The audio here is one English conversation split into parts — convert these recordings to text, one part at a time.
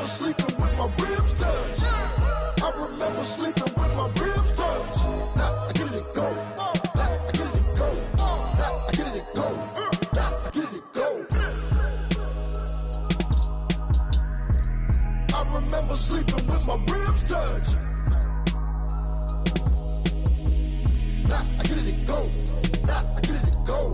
sleeping with my ribs touched. I remember sleeping with my ribs touched. Now I get it and go. Now I get it and go. Now I get it and go. Now I get it and go. I remember sleeping with my ribs touched. Now I get it and go. Now I get it and go.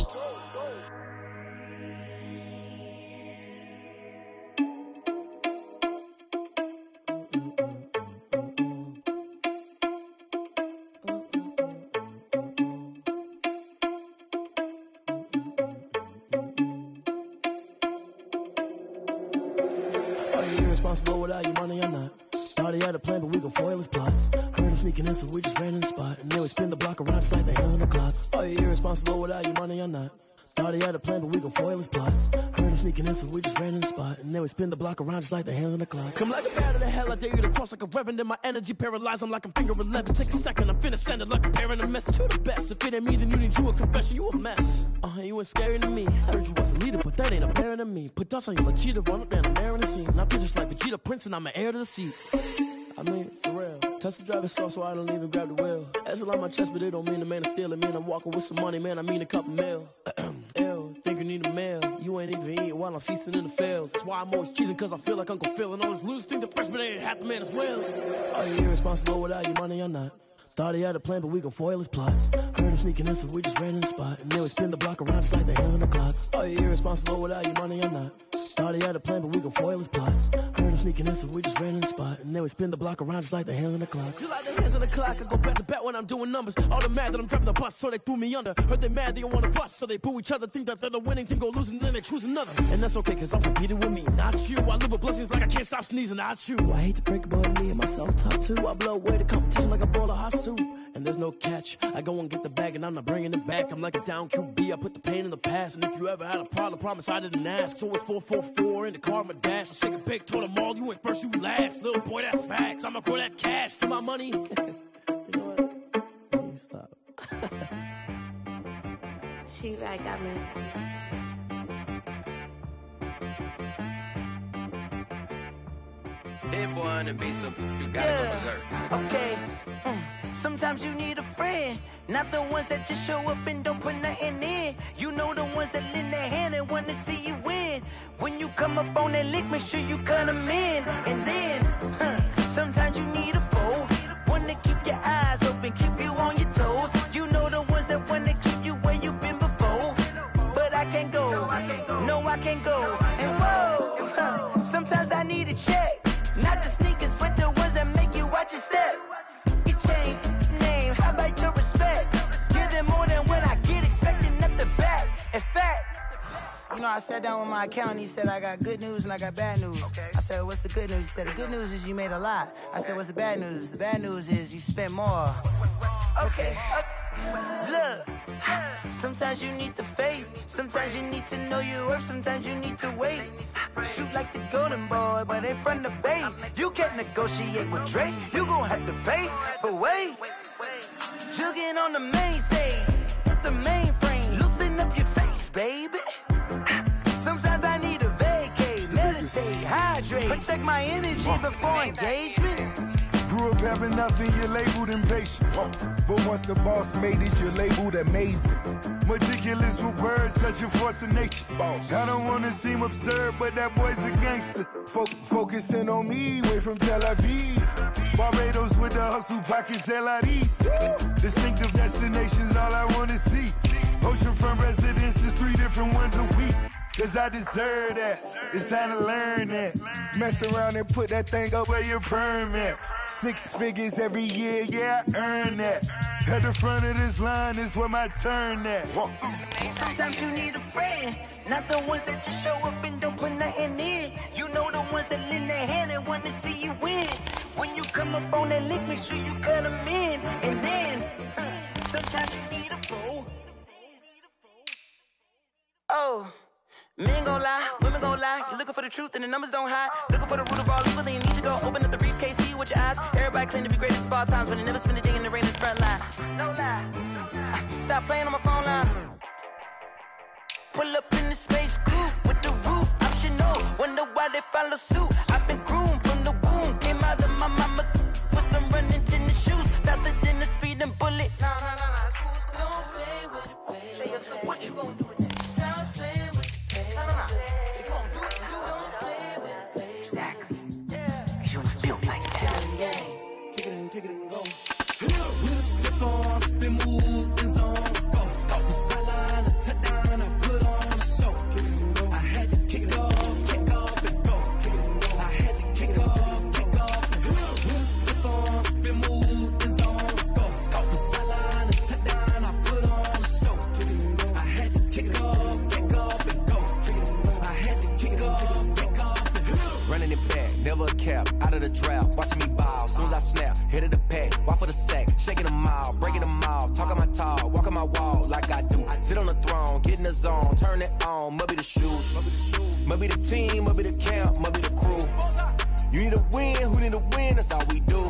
Irresponsible without your money or not. Thought he had a plan, but we gon' foil his plot. Heard him sneaking in, so we just ran in the spot. And then we spin the block around just like the hands on the clock. Are you irresponsible without your money or not? Thought he had a plan, but we gon' foil his plot. Heard him sneaking in, so we just ran in the spot. And then we spin the block around just like the hands on the clock. Come like a bat of the hell, I dare you to cross like a reverend. In my energy paralyzed, I'm like I'm finger 11. Take a second, I'm finna send it like a parent a message to the best. If it ain't me, then you need you a confession, you a mess. You ain't scary to me. Heard you was a leader, but that ain't apparent to me. Put dust on you like cheetah, run up down the air in the scene. I feel just like Vegeta Prince and I'm an heir to the seat. I mean, for real. Touch the driver's soft so I don't even grab the wheel. That's a lot on my chest, but it don't mean the man is stealing. Man, I'm walking with some money, man, I mean a couple mil. Ew, think you need a meal. You ain't even eating while I'm feasting in the field. That's why I'm always cheesing, cause I feel like Uncle Phil. And all those losers think the freshman ain't half the man as well. Are you irresponsible without your money or not? Thought he had a plan, but we gon' foil his plot. Heard him sneaking in, so we just ran in the spot. And then we spin the block around just like the hands on the clock. Are you irresponsible without your money or not? Thought he had a plan, but we gon' foil his plot. Heard him sneaking in, so we just ran in the spot. And then we spin the block around just like the hands on the clock. Just like the hands on the clock, I go back to back when I'm doing numbers. All the mad that I'm driving the bus, so they threw me under. Heard they mad, they don't wanna bust, so they boo each other. Think that they're the winning team, go losing, then they choose another. And that's okay, cause I'm competing with me, not you. I live with blessings like I can't stop sneezing, not you. I hate to break it, but me and myself top two. I blow away the competition like a bowl of hot soup. And there's no catch, I go and get the bag and I'm not bringing it back. I'm like a down QB, I put the pain in the past. And if you ever had a problem, promise I didn't ask. So it's 444 in the car, my dash. I shake a big, told them all, you ain't first, you last. Little boy, that's facts, I'ma grow that cash to my money. You know what? Let me stop. She right, got me. Hit boy on the beat, so you gotta go berserk. Okay. Sometimes you need a friend, not the ones that just show up and don't put nothing in. You know the ones that lend their hand and want to see you win. When you come up on that lick, make sure you cut them in. And then, sometimes you need a foe, one to keep your eyes open, keep you on your toes. You know the ones that want to keep you where you've been before. But I can't go, no I can't go. And whoa, sometimes I need a check. Not the sneakers, but the ones that make you watch your step. You change name, how about your respect? Give them more than what I get, expecting up the back. In fact, you know, I sat down with my accountant, he said I got good news and I got bad news. I said, what's the good news? He said, the good news is you made a lot. I said, what's the bad news? The bad news is you spent more. Okay. Look, sometimes you need the faith, sometimes you need to know your worth, sometimes you need to wait. Shoot like the golden boy, but in front of the bay. You can't negotiate with Drake, you gon' have to pay. But wait, jugging on the main stage, the mainframe, loosen up your face, baby. Sometimes I need a vacate, meditate, hydrate, protect my energy before engagement. Grew up having nothing, you're labeled impatient. But once the boss made it, you're labeled amazing. Meticulous with words, such a force of nature. I don't wanna seem absurd, but that boy's a gangster. Focusing on me, way from Tel Aviv. Barbados with the hustle pockets, LIDs. Distinctive destinations, all I wanna see. Oceanfront residences, 3 different ones a week. Cause I deserve that, it's time to learn that. Mess around and put that thing up where your permit. 6 figures every year, yeah, I earn that. At the front of this line is where my turn at. Sometimes you need a friend, not the ones that just show up and don't put nothing in. You know the ones that lend their hand and want to see you win. When you come up on that lick, make sure you cut them in. And then, sometimes you need a foe. Oh. Men gon' lie, women gon' lie. You're looking for the truth and the numbers don't hide. Looking for the root of all evil, then you need to go open up the briefcase, see with your eyes. Everybody claim to be greatest of all times, but they never spend a day in the rain in the front line. No lie. Stop playing on my phone line. Pull up in the space coupe with the roof optional. Wonder why they follow suit. I've been groomed for never a cap. Out of the draft, watching me ball. Soon as I snap, hit of the pack, walk for the sack, shaking them all, breaking them all, talking my talk, walking my wall like I do. Sit on the throne, get in the zone, turn it on, must be the shoes, must be the team, must be the camp, must be the crew. You need a win, who need a win, that's all we do.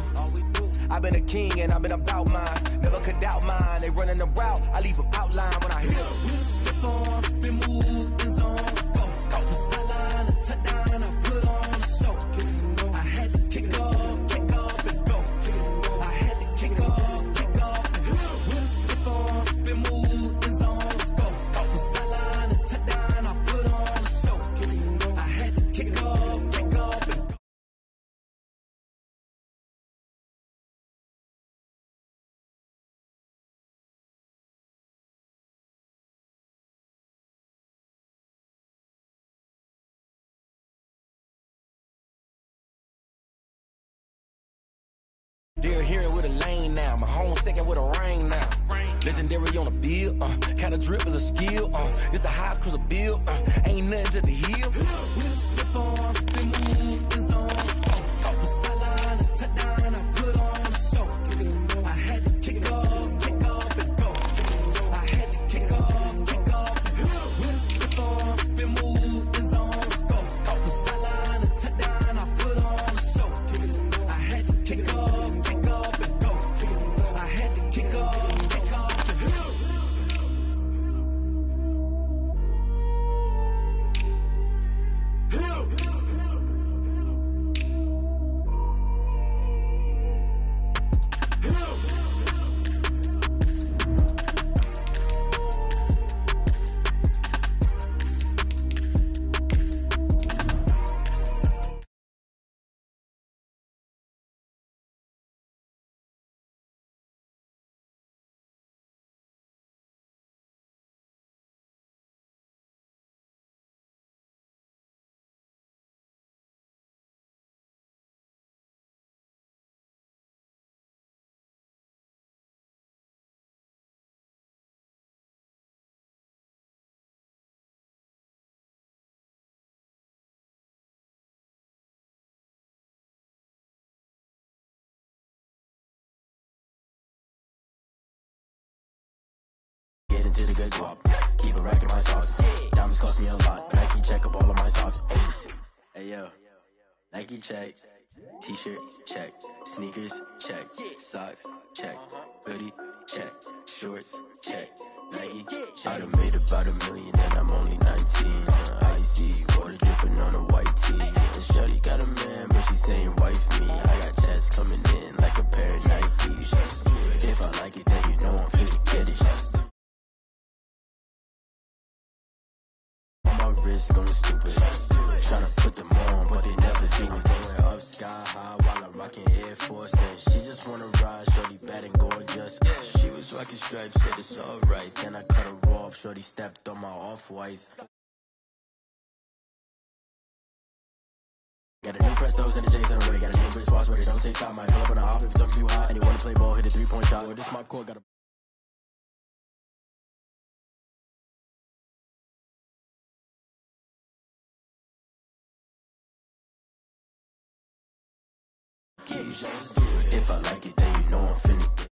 I've been a king and I've been about mine, never could doubt mine. They running the route, I leave them outline when I hit them. Step on, spin move, in zone, scope. The sideline, a touchdown, I put on a show. I had to kick off and go. I had to kick off and go. Step on, spin move, in zone, scope. The sideline, a touchdown, I put on a show. I had to kick off and go. They're here with a lane now, my home second with a ring now. Legendary on the field, kinda drip is a skill, it's the highest cruiser bill, ain't nothing just to heal. Step on, spin move, in zone, scope. The sideline, a touchdown, I put on a show. I had to kick off and go. I had to kick off and go. Step on, spin move, in zone, scope. The sideline, a touchdown, I put on a show. I had to kick off and go. I had to kick off and go. Get into the good guap, keep a rack in my socks. Diamonds cost me a lot, Nike check up all of my socks. Hey yo, Nike check, t-shirt check, sneakers check, socks check, hoodie check, shorts check, Nike check. I done made about $1 million and I'm only 19. Icy water dripping on a white tee. And shorty got a man, but she saying wife me. I got checks coming in like a pair of Nikes. If I like it, then you know I'm finna get it. Wrist going stupid, tryna put them on, but they never do it. Going up sky high while I'm rocking Air Force, and she just wanna ride. Shorty bad and gorgeous. She was rocking stripes, said it's alright. Then I cut her off. Shorty stepped on my off-whites. Got a new Prestos and the J's on the way. Got a new wristwatch, but it don't take time. I pull up on the hop if it's up too hot. And you wanna play ball, hit a 3-point shot. Boy, this my court, got a if I like it, then you know I'm finna get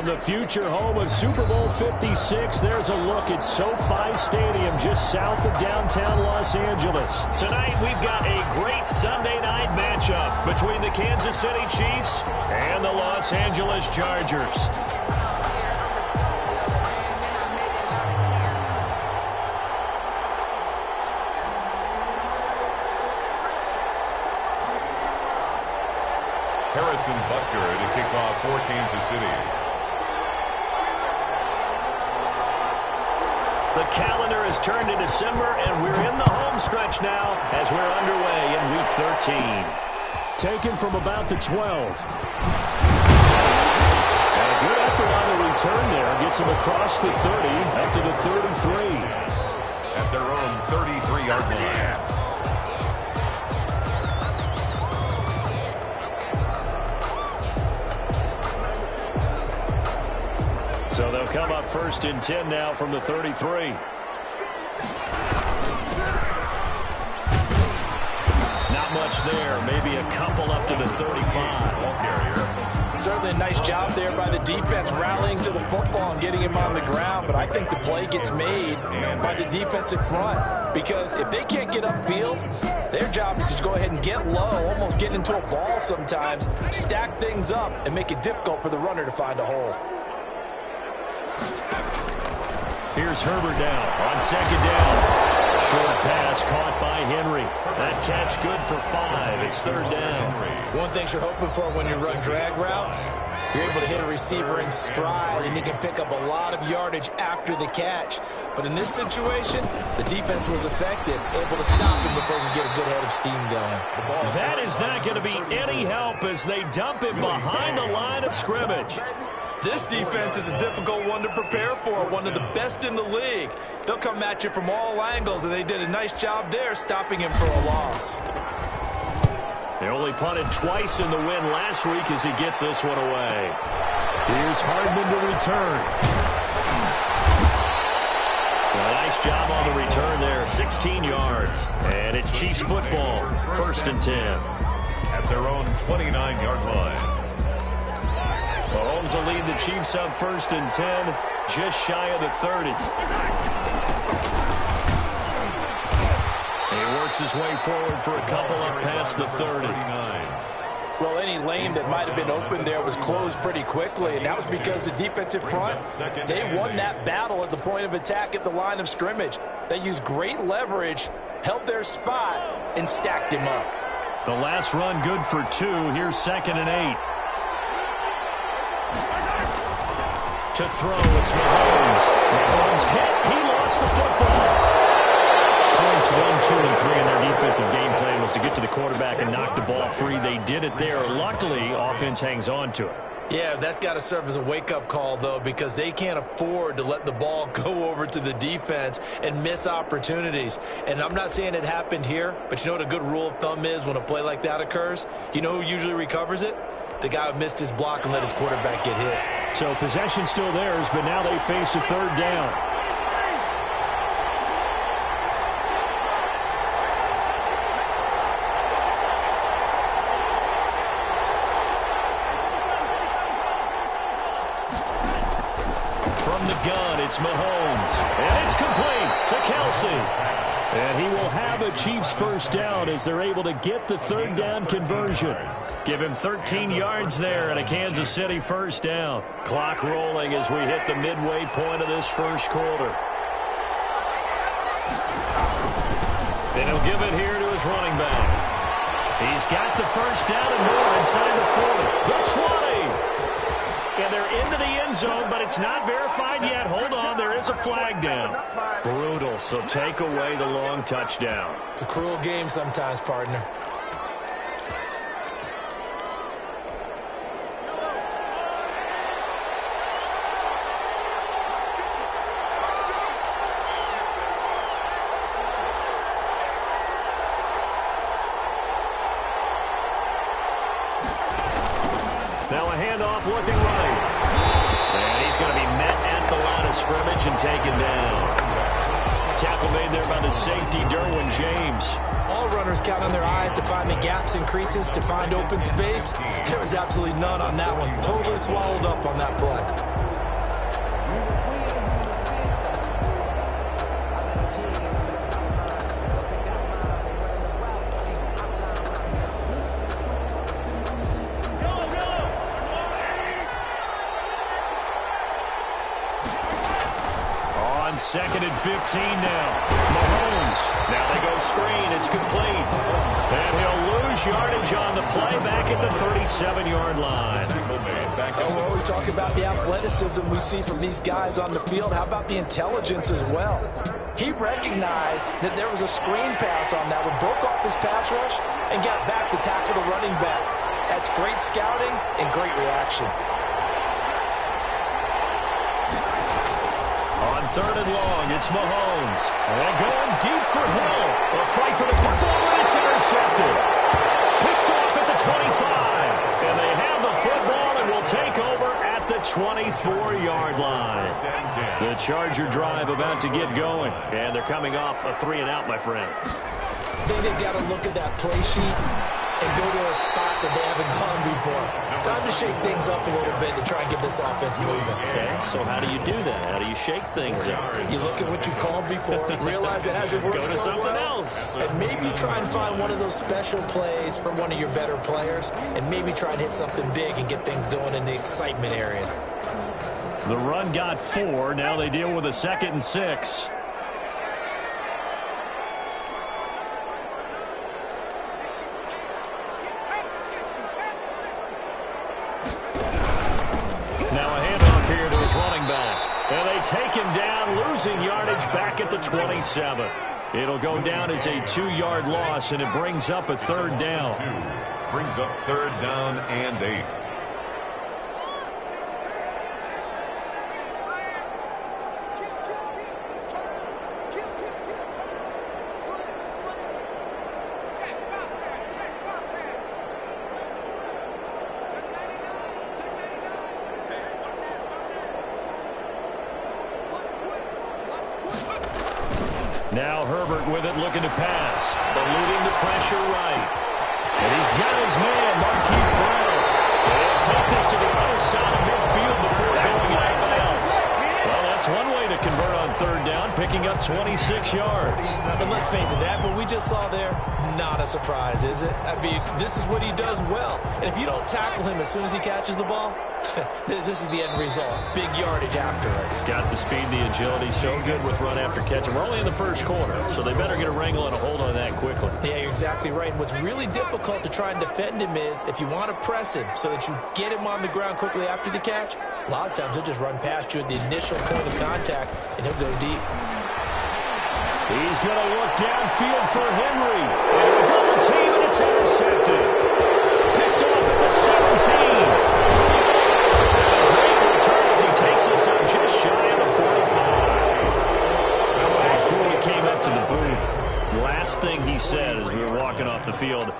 From the future home of Super Bowl 56, there's a look at SoFi Stadium just south of downtown Los Angeles. Tonight, we've got a great Sunday night matchup between the Kansas City Chiefs and the Los Angeles Chargers. Harrison Butker to kick off for Kansas City. The calendar has turned to December, and we're in the home stretch now as we're underway in Week 13. Taken from about the 12. And a good effort on the return there. Gets him across the 30, up to the 33. At their own 33-yard line. So they'll come up first and 10 now from the 33. Not much there. Maybe a couple up to the 35. Certainly a nice job there by the defense rallying to the football and getting him on the ground. But I think the play gets made by the defensive front. Because if they can't get upfield, their job is to go ahead and get low, almost get into a ball sometimes, stack things up, and make it difficult for the runner to find a hole. Here's Herbert down on second down. Short pass caught by Henry. That catch good for 5. It's third down. One thing you're hoping for when you run drag routes, you're able to hit a receiver in stride, and he can pick up a lot of yardage after the catch. But in this situation, the defense was effective, able to stop him before he could get a good head of steam going. That is not going to be any help as they dump it behind the line of scrimmage. This defense is a difficult one to prepare for, one of the best in the league. They'll come at you from all angles, and they did a nice job there stopping him for a loss. They only punted twice in the win last week as he gets this one away. Here's Hardman to return. A nice job on the return there, 16 yards. And it's Chiefs football, first and 10. At their own 29-yard line. Mahomes will lead the Chiefs up first and 10, just shy of the 30. He works his way forward for a couple up past the 30. Well, any lane that might have been open there was closed pretty quickly, and that was because the defensive front, they won that battle at the point of attack at the line of scrimmage. They used great leverage, held their spot, and stacked him up. The last run good for 2. Here's second and 8. To throw, it's Mahomes. Mahomes hit. He lost the football. Points 1, 2, and 3 in their defensive game plan was to get to the quarterback and knock the ball free. They did it there. Luckily, offense hangs on to it. Yeah, that's got to serve as a wake-up call, though, because they can't afford to let the ball go over to the defense and miss opportunities. And I'm not saying it happened here, but you know what a good rule of thumb is when a play like that occurs? You know who usually recovers it? The guy who missed his block and let his quarterback get hit. So possession still theirs, but now they face a third down. From the gun, it's Mahomes. And it's complete to Kelsey. And he will have a Chiefs first down as they're able to get the third down conversion. Give him 13 yards there and a Kansas City first down. Clock rolling as we hit the midway point of this first quarter. And he'll give it here to his running back. He's got the first down and more inside the 40. The 20. And they're into the end zone, but it's not verified yet. Hold on, there is a flag down. Brutal, so take away the long touchdown. It's a cruel game sometimes, partner. Now a handoff looking right. And he's going to be met at the line of scrimmage and taken down. tackle made there by the safety, Derwin James. All runners count on their eyes to find the gaps and creases, to find open space. There was absolutely none on that one. Totally swallowed up on that play. Second and 15 now. Mahomes. Now they go screen. It's complete. And he'll lose yardage on the play back at the 37-yard line. We're always talking about the athleticism we see from these guys on the field. How about the intelligence as well? He recognized that there was a screen pass on that one, broke off his pass rush, and got back to tackle the running back. That's great scouting and great reaction. Third and long, it's Mahomes. And going deep for Hill. A fight for the football, and it's intercepted. Picked off at the 25. And they have the football and will take over at the 24-yard line. The Charger drive about to get going. And they're coming off a 3-and-out, my friend. I think they've got to look at that play sheet and go to a spot that they haven't gone before. Time to shake things up a little bit to try and get this offense moving. Okay, so how do you do that? How do you shake things up? You look at what you called before, realize it hasn't worked go to so something well, else. and maybe try and find one of those special plays for one of your better players, and maybe try and hit something big and get things going in the excitement area. The run got 4. Now they deal with a 2nd and 6. Take him down, losing yardage back at the 27. It'll go down as a 2-yard loss, and it brings up a 3rd down. Brings up 3rd down and 8. Now Herbert with it, looking to pass. Eluding the pressure right. And he's got his man, Marquise Brown. They'll take this to the other side of midfield before going out of bounds. Well, that's one way to convert on 3rd down, picking up 26 yards. And let's face it, that what we just saw there, not a surprise, is it? I mean, this is what he does well. And if you don't tackle him as soon as he catches the ball, this is the end result. Big yardage afterwards. Got the speed, the agility, so good with run after catch. And we're only in the first quarter, so they better get a wrangle and a hold on that quickly. Yeah, you're exactly right. And what's really difficult to try and defend him is if you want to press him so that you get him on the ground quickly after the catch, a lot of times he'll just run past you at the initial point of contact, and he'll go deep. He's going to look downfield for Henry. And a double team, and it's intercepted. Picked off at the 17. Takes us up just shy of the 45. Before we came up to the booth, last thing he said as we were walking off the field,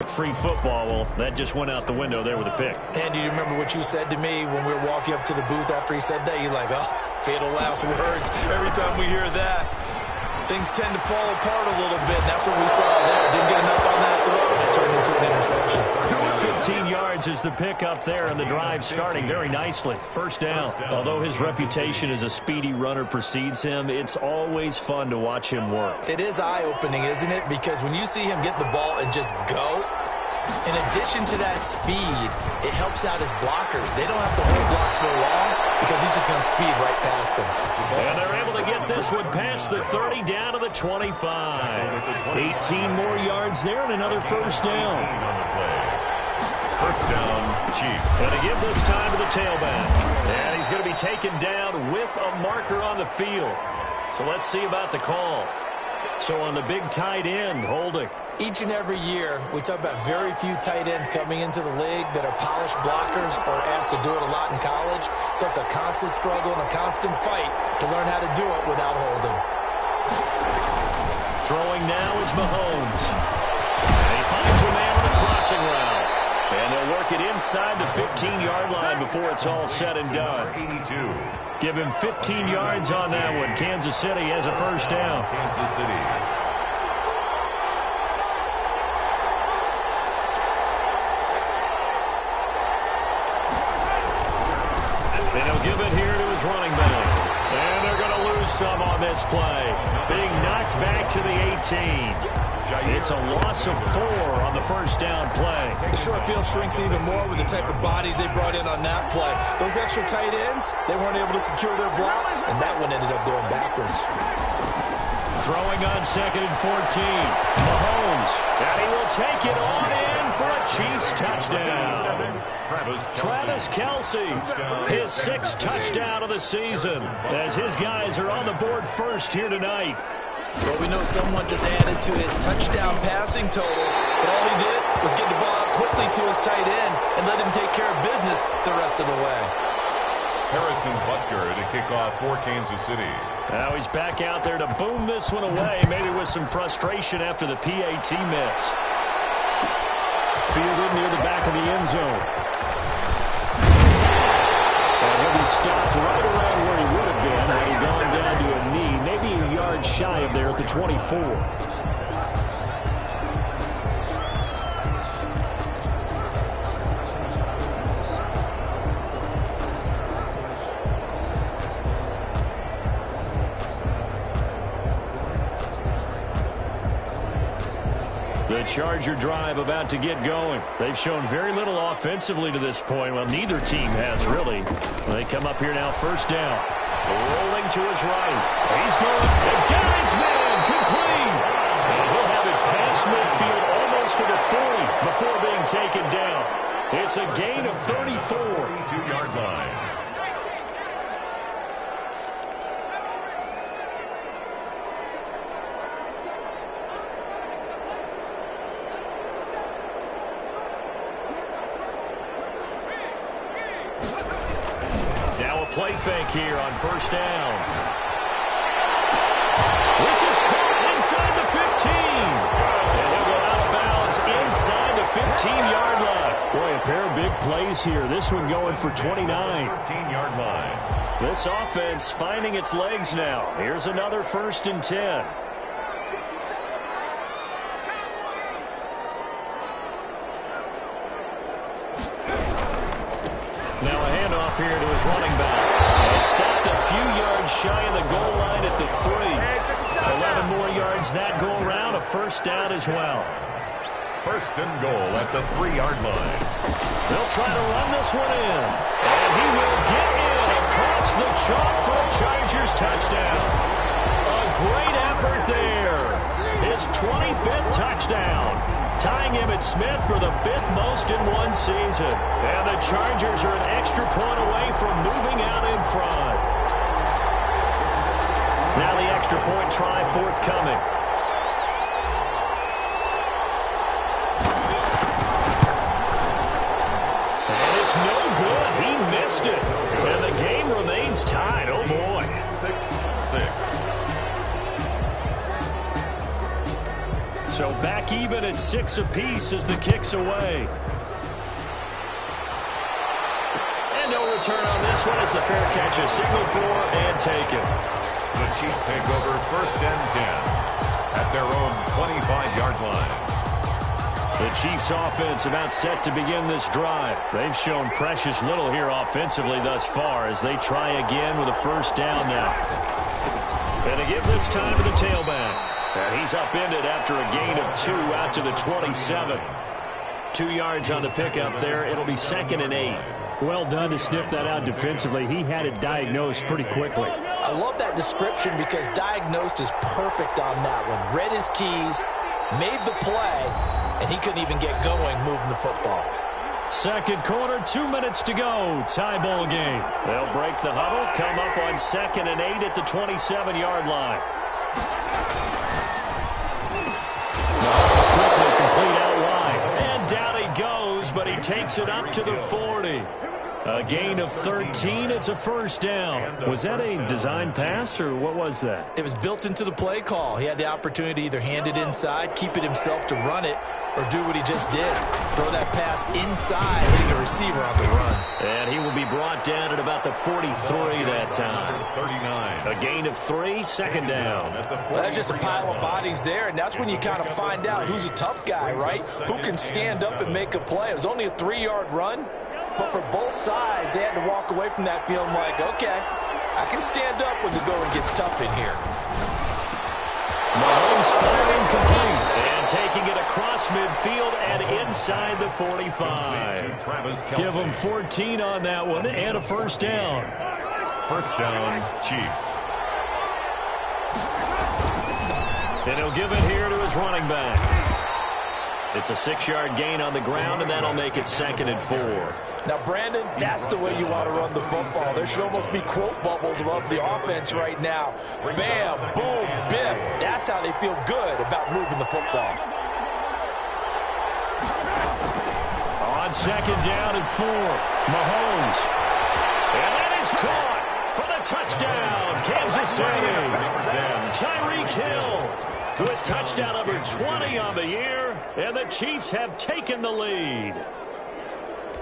free football. Well, that just went out the window there with a pick. And do you remember what you said to me when we were walking up to the booth after he said that? You're like, oh, fatal last words. Every time we hear that, things tend to fall apart a little bit. That's what we saw there. Didn't get enough on that throw, and it turned into an interception. 15 yards is the pick up there, and the drive starting very nicely. 1st down. Although his reputation as a speedy runner precedes him, it's always fun to watch him work. It is eye-opening, isn't it? Because when you see him get the ball and just go, in addition to that speed, it helps out his blockers. They don't have to hold blocks for long because he's just going to speed right past them. And they're able to get this one past the 30 down to the 25. 18 more yards there and another 1st down. 1st down, Chiefs. And to give this time to the tailback. And he's going to be taken down with a marker on the field. So let's see about the call. So on the big tight end, holding. Each and every year, we talk about very few tight ends coming into the league that are polished blockers or asked to do it a lot in college. So it's a constant struggle and a constant fight to learn how to do it without holding. Throwing now is Mahomes. And he finds a man on the crossing route. And they'll work it inside the 15-yard line before it's all said and done. 82. Give him 15 yards on that one. Kansas City has a first down. Kansas City. And he'll give it here to his running back. And they're going to lose some on this play. Being knocked back to the 18. It's a loss of 4 on the first down play. The short field shrinks even more with the type of bodies they brought in on that play. Those extra tight ends, they weren't able to secure their blocks, and that one ended up going backwards. Throwing on 2nd and 14. Mahomes, and he will take it on in for a Chiefs touchdown. Travis Kelce, his 6th touchdown of the season, as his guys are on the board first here tonight. Well, we know someone just added to his touchdown passing total, but all he did was get the ball out quickly to his tight end and let him take care of business the rest of the way. Harrison Butker to kick off for Kansas City. Now he's back out there to boom this one away, maybe with some frustration after the PAT miss. Fielded near the back of the end zone. And he'll be stopped right around where he would have been had he gone down to a knee, maybe a yard shy of there at the 24. The Charger drive about to get going. They've shown very little offensively to this point. Well, neither team has, really. They come up here now, first down. Rolling to his right. He's going. And Gary's man complete. And he'll have it past midfield almost to the 40 before being taken down. It's a gain of 34. 32-yard line. Play fake here on first down. This is caught inside the 15. And he'll go out of bounds inside the 15-yard line. Boy, a pair of big plays here. This one going for 29. 13-yard line. This offense finding its legs now. Here's another 1st and 10. Now a handoff here to his running back. And stopped a few yards shy of the goal line at the 3. 11 more yards that go around. A first down as well. 1st and goal at the 3-yard line. They'll try to run this one in. And he will get in across the chalk for a Chargers touchdown. A great effort there. His 25th touchdown. Tying Emmitt Smith for the 5th most in one season. And the Chargers are an extra point away from moving out in front. Now the extra point try forthcoming. And it's no good. He missed it. And the game remains tied. Oh, boy. 6-6. So back even at 6 apiece as the kick's away. And no return on this one as the fair catch is signaled for and taken. The Chiefs take over 1st and 10 at their own 25-yard line. The Chiefs offense about set to begin this drive. They've shown precious little here offensively thus far as they try again with a first down now. And they give this time to the tailback. And he's upended after a gain of 2 out to the 27. 2 yards on the pickup there. It'll be 2nd and 8. Well done to sniff that out defensively. He had it diagnosed pretty quickly. I love that description because diagnosed is perfect on that one. Read his keys, made the play, and he couldn't even get going moving the football. Second quarter, 2 minutes to go. Tie ball game. They'll break the huddle, come up on 2nd and 8 at the 27-yard line. Mahomes quickly complete out wide. And down he goes, but he takes it up to the 40. A gain of 13. It's a first down. Was that a design pass, or what was that? It was built into the play call. He had the opportunity to either hand it inside, keep it himself to run it, or do what he just did. Throw that pass inside, hitting the receiver on the run. And he will be brought down at about the 43 that time. 39. A gain of 3, second down. Well, that's just a pile of bodies there, and that's when you kind of find out who's a tough guy, right? Who can stand up and make a play. It was only a 3-yard run, but for both sides, they had to walk away from that feeling like, okay, I can stand up when the going gets tough in here. Mahomes firing complete and taking it across midfield and inside the 45. Give him 14 on that one and a first down. First down, Chiefs. And he'll give it here to his running back. It's a 6-yard gain on the ground, and that'll make it 2nd and 4. Now, Brandon, that's the way you want to run the football. There should almost be quote bubbles above the offense right now. Bam, boom, biff. That's how they feel good about moving the football. On 2nd down and 4, Mahomes. And that is caught for the touchdown, Kansas City. Tyreek Hill with touchdown number 20 on the year, and the Chiefs have taken the lead.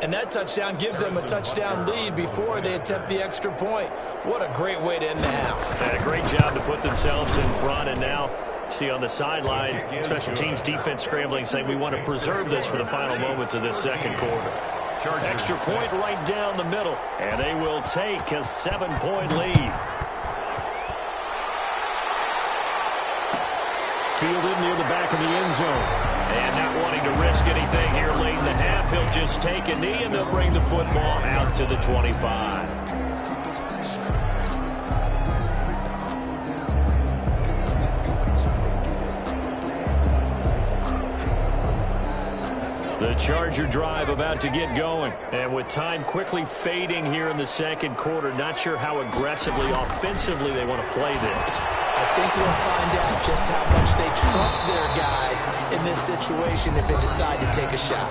And that touchdown gives them a touchdown lead before they attempt the extra point. What a great way to end the half. And a great job to put themselves in front, and now see on the sideline, special teams defense scrambling, saying we want to preserve this for the final moments of this second quarter. Extra point right down the middle, and they will take a 7-point lead. Fielded near the back of the end zone. And not wanting to risk anything here late in the half, he'll just take a knee, and they'll bring the football out to the 25. The Charger drive about to get going. And with time quickly fading here in the second quarter, not sure how aggressively, offensively they want to play this. I think we'll find out just how much they trust their guys in this situation if they decide to take a shot.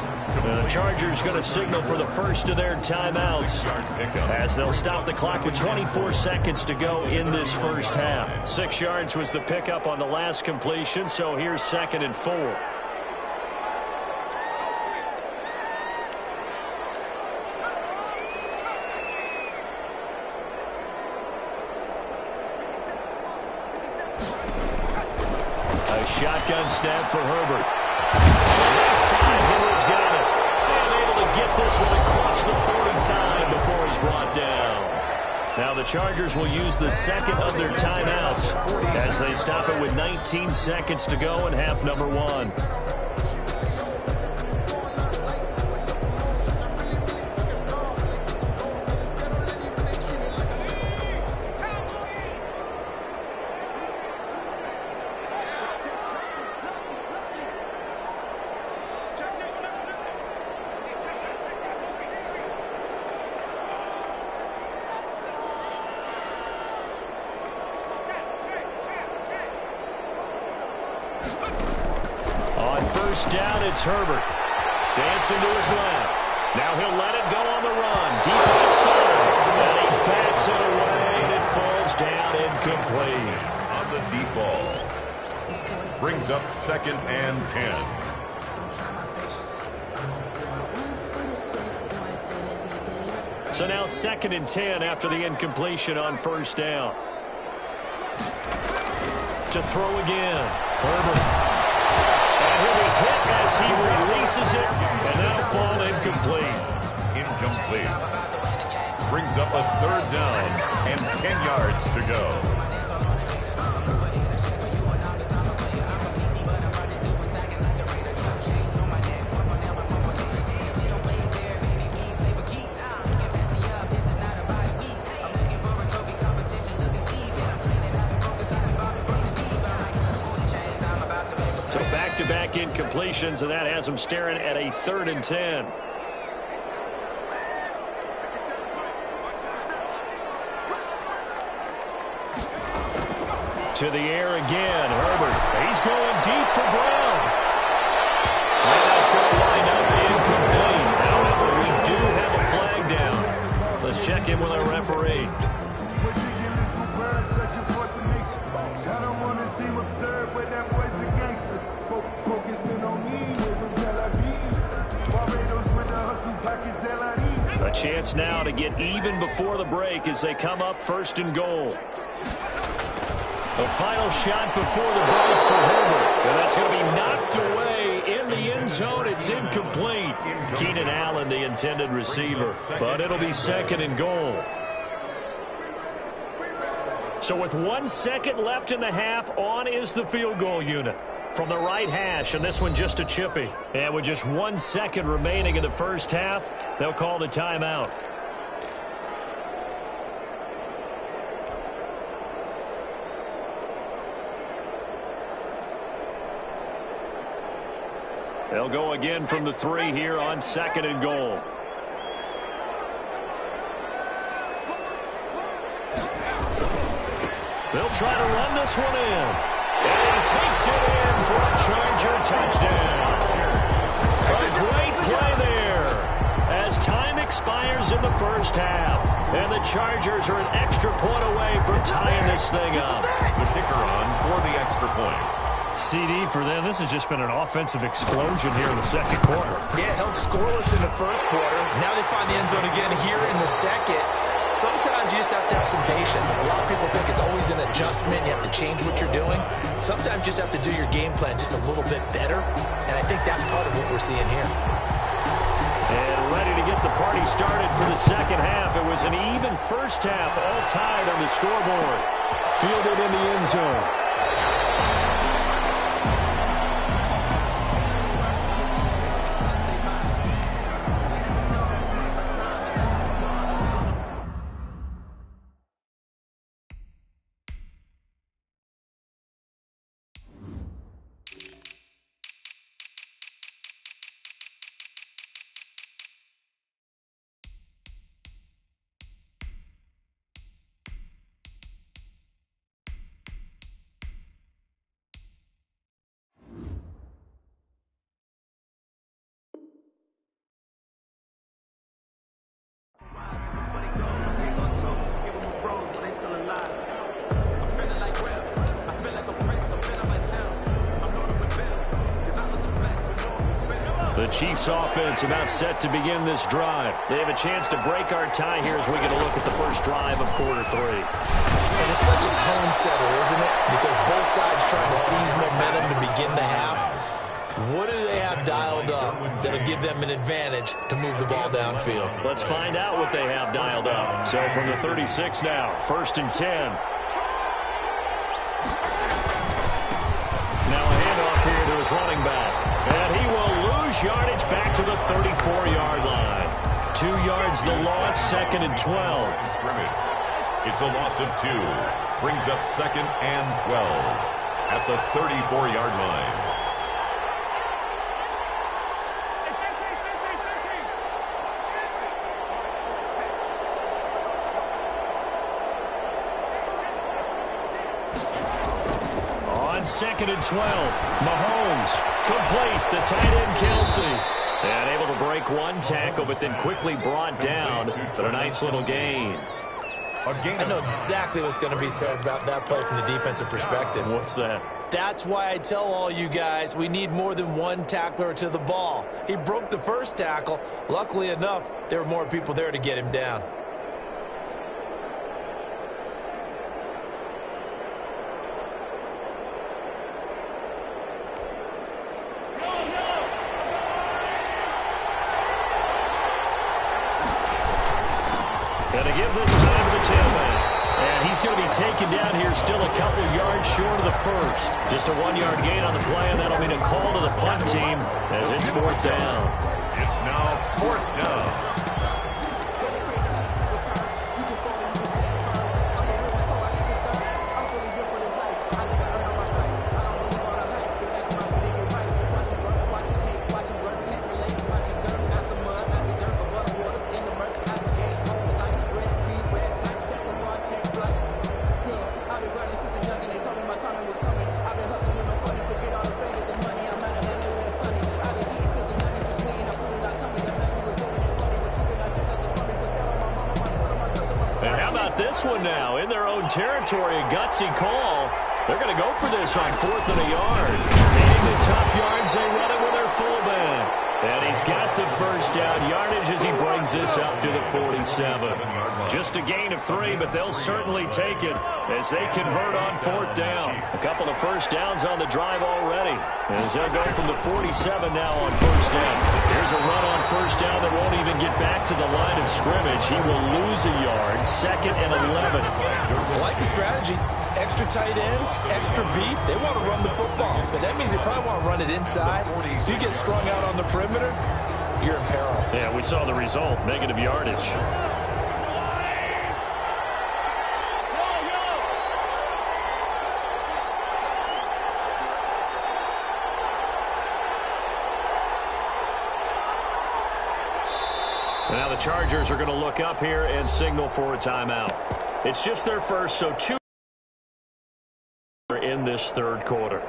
The Chargers going to signal for the first of their timeouts as they'll stop the clock with 24 seconds to go in this first half. 6 yards was the pickup on the last completion, so here's 2nd and 4. Shotgun snap for Herbert. Hill has got it. And able to get this one across the 45 before he's brought down. Now the Chargers will use the second of their timeouts as they stop it with 19 seconds to go in half number 1. Down, it's Herbert. Dancing to his left. Now he'll let it go on the run. Deep outside. And he bats it away, and it falls down incomplete. On the deep ball. Brings up 2nd and 10. So now 2nd and 10 after the incompletion on first down. To throw again. Herbert. He'll be hit as he releases it, and that'll fall incomplete. Incomplete. Brings up a 3rd down and 10 yards to go. So back-to-back incompletions, and that has them staring at a 3rd and 10. To the air again, Herbert. He's going deep for Brown. And that's going to wind up incomplete. However, we do have a flag down. check in with our referee. I don't want to seem absurd, but that boy's a gangster. Focusing on me, we're from Tel Aviv. Barbados with the hustle pockets, LID. A chance now to get even before the break as they come up 1st and goal. The final shot before the break for Herbert. And that's going to be knocked away in the end zone. It's incomplete. Keenan Allen, the intended receiver. But it'll be 2nd and goal. So with 1 second left in the half, on is the field goal unit. From the right hash, and this one just a chippy. And with just 1 second remaining in the first half, they'll call the timeout. They'll go again from the 3 here on 2nd and goal. They'll try to run this one in. And he takes it in for a Charger touchdown. A great play there as time expires in the first half. And the Chargers are an extra point away from tying this thing up. The kicker on for the extra point. CD for them. This has just been an offensive explosion here in the second quarter. Yeah, held scoreless in the first quarter. Now they find the end zone again here in the second. Sometimes you just have to have some patience. A lot of people think it's always an adjustment. You have to change what you're doing. Sometimes you just have to do your game plan just a little bit better. And I think that's part of what we're seeing here. And ready to get the party started for the second half. It was an even first half, all tied on the scoreboard. Fielded in the end zone. The Chiefs offense about set to begin this drive. They have a chance to break our tie here as we get a look at the first drive of quarter 3. And it's such a tone setter, isn't it? Because both sides trying to seize momentum to begin the half. What do they have dialed up that'll give them an advantage to move the ball downfield? Let's find out what they have dialed up. So from the 36 now, 1st and 10. Now a handoff here to his running back. And he will lose yardage back to the 34-yard line. 2 yards the loss, 2nd and 12. It's a loss of 2. Brings up 2nd and 12 at the 34-yard line. On 2nd and 12, Mahomes complete, the tight end Kelsey. And able to break one tackle, but then quickly brought down. But a nice little gain. I know exactly what's going to be said about that play from the defensive perspective. What's that? That's why I tell all you guys we need more than one tackler to the ball. He broke the first tackle. Luckily enough, there were more people there to get him down. Going to give this time to the tailback. And he's going to be taken down here still a couple yards short of the first. Just a 1-yard gain on the play, and that'll mean a call to the punt team as it's 4th down. It's now 4th down. And how about this one now? In their own territory, a gutsy call. They're going to go for this on 4th and a yard. Needing the tough yards, they run it with their fullback. And he's got the first down yardage as he brings this up to the 47. Just a gain of 3, but they'll certainly take it as they convert on 4th down. A couple of first downs on the drive already as they'll go from the 47 now on 1st down. Here's a run on 1st down that won't even get back to the line of scrimmage. He will lose a yard, 2nd and 11. I like the strategy. Extra tight ends, extra beef. They want to run the football, but that means they probably want to run it inside. If you get strung out on the perimeter, you're in peril. Yeah, we saw the result, negative yardage. Now the Chargers are going to look up here and signal for a timeout. It's just their first, so 2 in this 3rd quarter.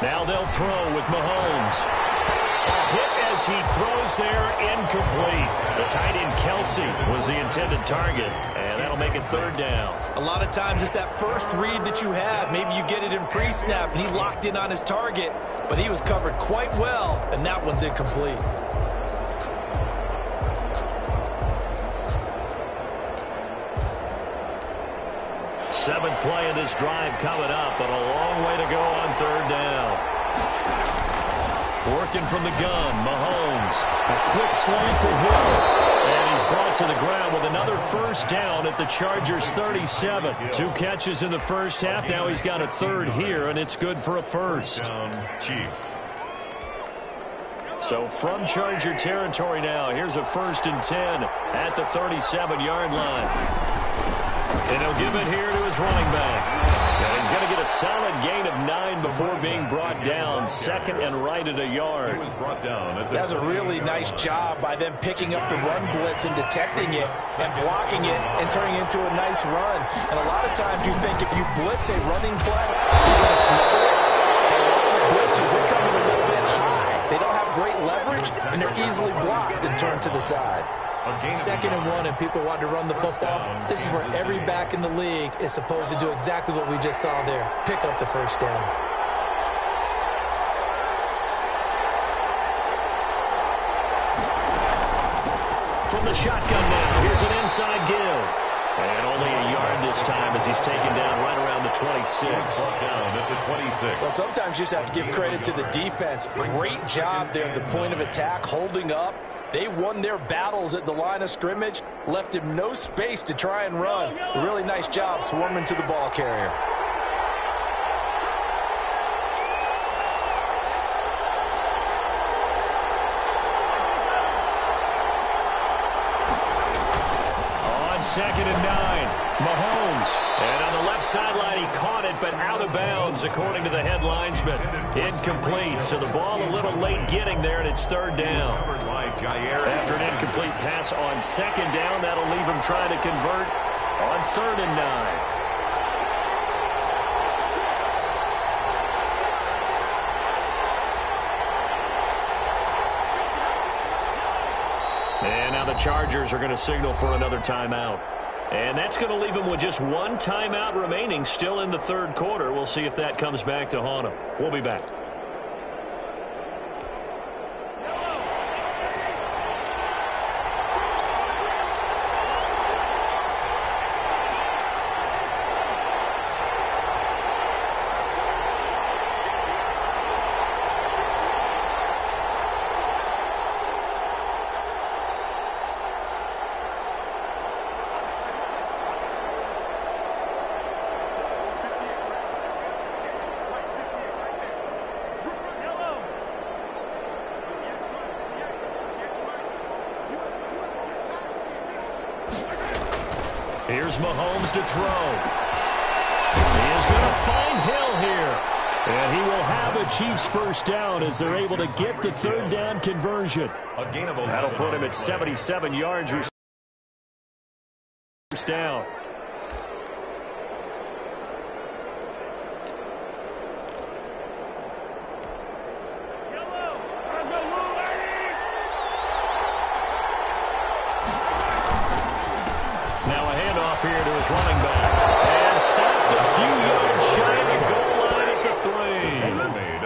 Now they'll throw with Mahomes. A hit as he throws there, incomplete. The tight end Kelsey was the intended target, and that'll make it 3rd down. A lot of times it's that first read that you have. Maybe you get it in pre-snap, and he locked in on his target, but he was covered quite well, and that one's incomplete. Seventh play of this drive coming up, but a long way to go on 3rd down. Working from the gun, Mahomes. A quick slant to Hill. And he's brought to the ground with another first down at the Chargers' 37. 2 catches in the first half. Now he's got a 3rd here, and it's good for a first. Down, Chiefs. So from Charger territory now, here's a 1st and 10 at the 37-yard line. And he'll give it here to his running back. And he's going to get a solid gain of 9 before being brought down. 2nd and right at a yard. He was brought down at the That's a really nice job by them picking up the run blitz and detecting it and blocking it and turning it into a nice run. And a lot of times you think if you blitz a running play, you're going to smother it. But a lot of the blitzes, they come in a little bit high. They don't have great leverage, and they're easily blocked and turned to the side. 2nd and 1, and people want to run the football. This is where every back in the league is supposed to do exactly what we just saw there. Pick up the first down. From the shotgun now, here's an inside give. And only a yard this time as he's taken down right around the 26. down at the 26. Well, sometimes you just have to give credit to the defense. Great job there at the point of attack, holding up. They won their battles at the line of scrimmage, left him no space to try and run. A really nice job swarming to the ball carrier. On 2nd and 9, Mahomes. And on the left sideline, he caught it, but out of bounds, according to the head linesman. Incomplete, so the ball a little late getting there, and it's 3rd down. After an incomplete pass on 2nd down, that'll leave him trying to convert on 3rd and 9. And now the Chargers are going to signal for another timeout. And that's going to leave them with just 1 timeout remaining still in the 3rd quarter. We'll see if that comes back to haunt them. We'll be back. Here's Mahomes to throw. He is going to find Hill here. And he will have a Chiefs first down as they're able to get the third down conversion. That'll put him at 77 yards first down. Now a handoff here to his running back. And stopped a few yards shy of the goal line at the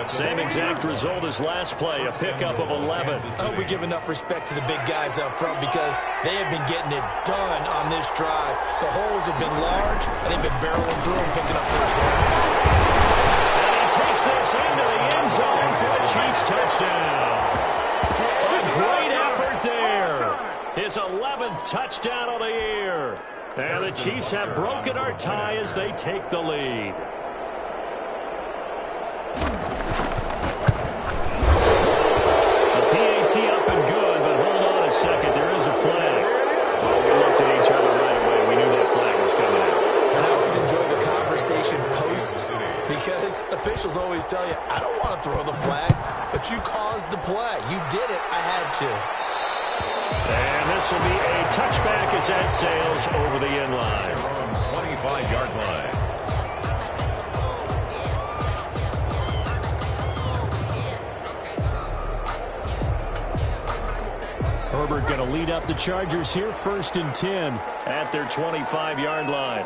3. Same exact result as last play, a pickup of 11. I hope we give enough respect to the big guys up front because they have been getting it done on this drive. The holes have been large, and they've been barreling through and picking up first downs. And he takes this into the end zone for a Chiefs touchdown. A great effort there. His 11th touchdown of the year. And the Chiefs have broken our tie as they take the lead. Up and good, but hold on a second. There is a flag. Well, we looked at each other right away. We knew that flag was coming out. And I always enjoy the conversation post because officials always tell you, I don't want to throw the flag, but you caused the play. You did it. I had to. And this will be a touchback as that sails over the end line. 25-yard line. Herbert going to lead up the Chargers here, 1st and 10 at their 25-yard line.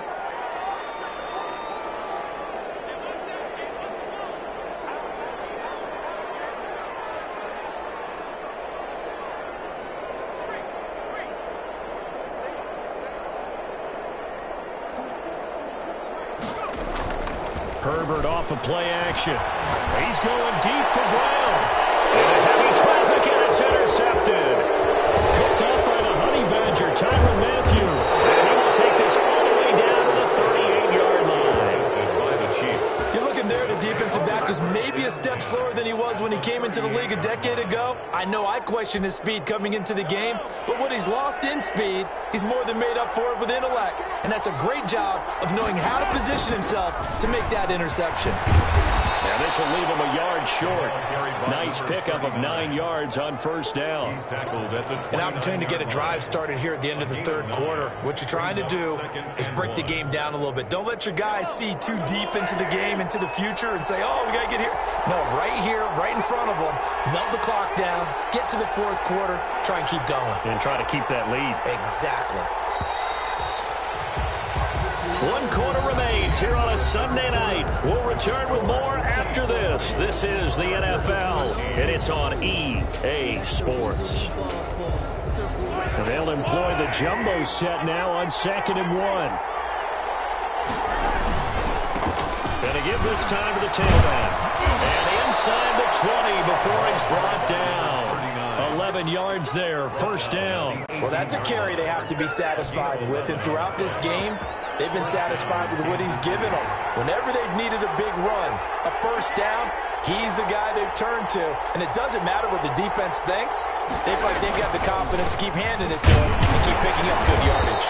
Herbert off of play action. He's going deep for Brown. Into heavy traffic, and it's intercepted. Picked up by the Honey Badger, Tyrann Mathieu. And he will take this all the way down to the 38-yard line. By the Chiefs. You're looking there, the defensive back was maybe a step slower than he was when he came into the league a decade ago. I know I questioned his speed coming into the game, but what he's lost in speed, he's more than made up for it with intellect. And that's a great job of knowing how to position himself to make that interception. And this will leave him a yard short. Nice pickup of 9 yards on first down. An opportunity to get a drive started here at the end of the third quarter. What you're trying to do is break the game down a little bit. Don't let your guys see too deep into the game, into the future, and say, oh, we got to get here. No, right here, right in front of them, melt the clock down, get to the fourth quarter, try and keep going. And try to keep that lead. Exactly. 1 quarter remains here on a Sunday night. We'll return with more after this. This is the NFL, and it's on EA Sports. They'll employ the jumbo set now on 2nd and 1. Going to give this time to the tailback. And inside the 20 before he's brought down. 11 yards there, first down. Well, that's a carry they have to be satisfied with. And throughout this game, they've been satisfied with what he's given them. Whenever they've needed a big run, a first down, he's the guy they've turned to. And it doesn't matter what the defense thinks. They feel like they've got the confidence to keep handing it to him and keep picking up good yardage.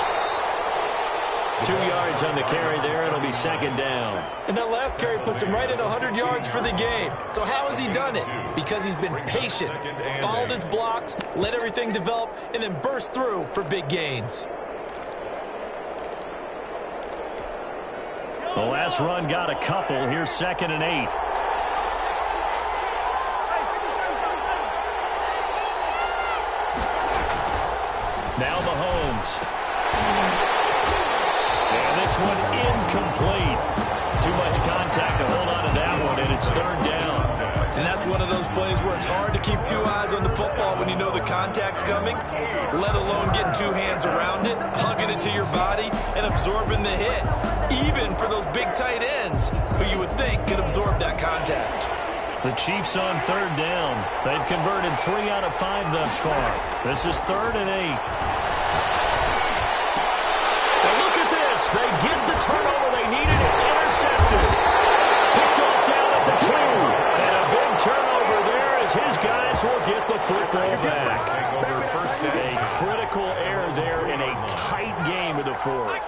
2 yards on the carry there. It'll be 2nd down. And that last carry puts him right at 100 yards for the game. So how has he done it? Because he's been patient, followed his blocks, let everything develop, and then burst through for big gains. The last run got a couple. Here's 2nd and 8. Now Mahomes. And this one incomplete. Too much contact to hold on to that one, and it's 3rd down. And that's one of those plays where it's hard to keep 2 eyes on the football when you know the contact's coming, let alone getting 2 hands around it, hugging it to your body, and absorbing the hit, even for those big tight ends who you would think could absorb that contact. The Chiefs on 3rd down. They've converted 3 out of 5 thus far. This is 3rd and 8. And look at this. They get the turnover they needed. It's intercepted. Picked off down at the 2. And a big turnover there as his guys will get the football back. A critical error there in a tight game with a fourth.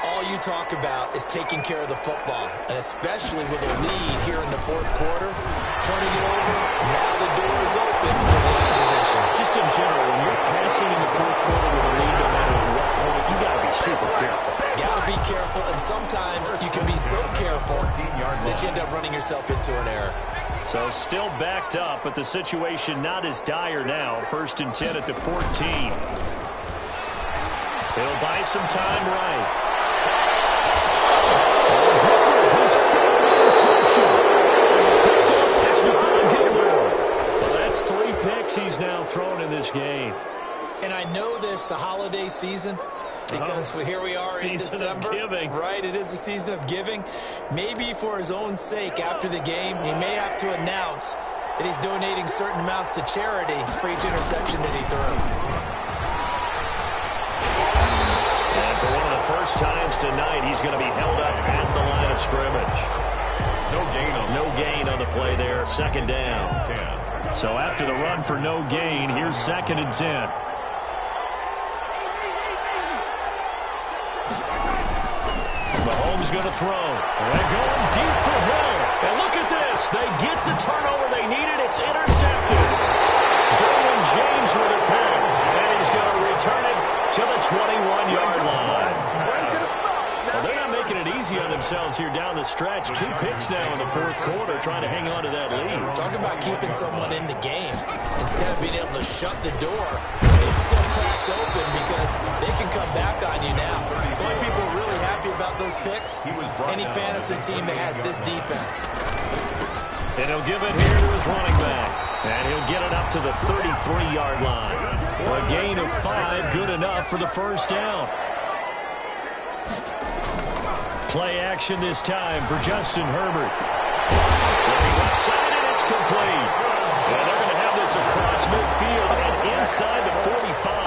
All you talk about is taking care of the football, and especially with a lead here in the fourth quarter, turning it over, now the door is open for the opposition. Just in general, when you're passing in the fourth quarter with a lead, no matter what point, you got to be super careful. Got to be careful, and sometimes you can be so careful that you end up running yourself into an error. So still backed up, but the situation not as dire now. 1st and 10 at the 14. He'll buy some time right. That's 3 picks he's now thrown in this game. And I know this, the holiday season, because here we are in December. Right, it is the season of giving. Maybe for his own sake after the game, he may have to announce that he's donating certain amounts to charity for each interception that he threw. And for one of the first times tonight, he's going to be held up at the line of scrimmage. No gain on the play there. 2nd down. So after the run for no gain, here's 2nd and 10. Mahomes going to throw. They're going deep for Hill. And look at this. They get the turnover they needed. It's intercepted. Derwin James with a pick. And he's going to return it to the 21-yard line. Well, they're not making it easy on themselves here down the stretch. 2 picks now in the fourth quarter trying to hang on to that lead. Talk about keeping someone in the game. Instead of being able to shut the door, it's still cracked open because they can come back on you now. The only people really happy about those picks, any fantasy team that has this defense. And he'll give it here to his running back. And he'll get it up to the 33-yard line. A gain of 5, good enough for the first down. Play action this time for Justin Herbert. Looking left side, and it's complete. And they're going to have this across midfield and inside the 45.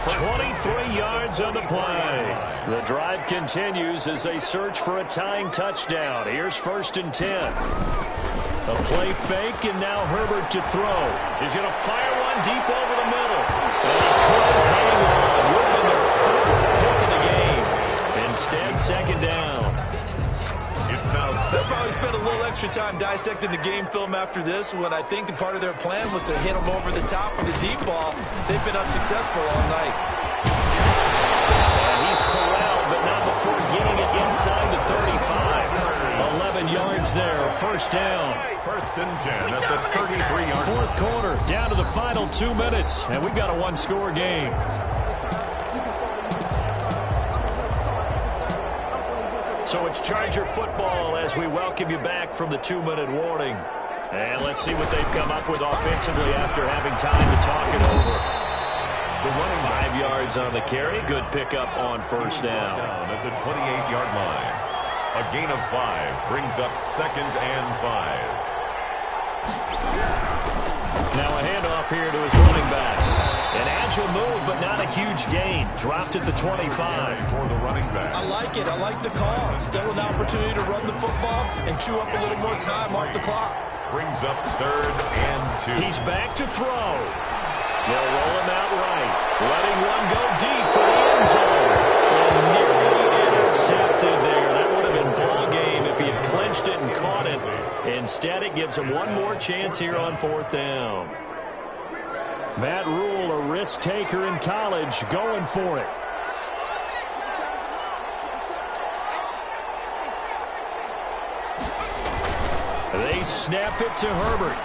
23 yards on the play. The drive continues as they search for a tying touchdown. Here's 1st and 10. A play fake, and now Herbert to throw. He's going to fire one deep over the middle. And he couldn't hang on. Would have been their 4th pick of the game. Instead, 2nd down. They'll probably spend a little extra time dissecting the game film after this when I think the part of their plan was to hit them over the top with the deep ball. They've been unsuccessful all night. He's corralled, but not before getting it inside the 35. 11 yards there, 1st down. 1st and 10 at the 33-yard line. 4th quarter, down to the final 2 minutes, and we've got a 1-score game. So it's Charger football as we welcome you back from the 2-minute warning. And let's see what they've come up with offensively after having time to talk it over. The running 5 yards on the carry. Good pickup on 1st down. At the 28-yard line. A gain of 5 brings up 2nd and 5. Now a handoff here to his running back. An agile move, but not a huge gain. Dropped at the 25. For the running back. I like it. I like the call. Still an opportunity to run the football and chew up a little more time off the clock. Brings up 3rd and 2. He's back to throw. They'll roll him out right. Letting one go deep for the end zone. And nearly intercepted there. That would have been ball game if he had clinched it and caught it. Instead, it gives him one more chance here on 4th down. Matt Rule, a risk taker in college, going for it. They snap it to Herbert.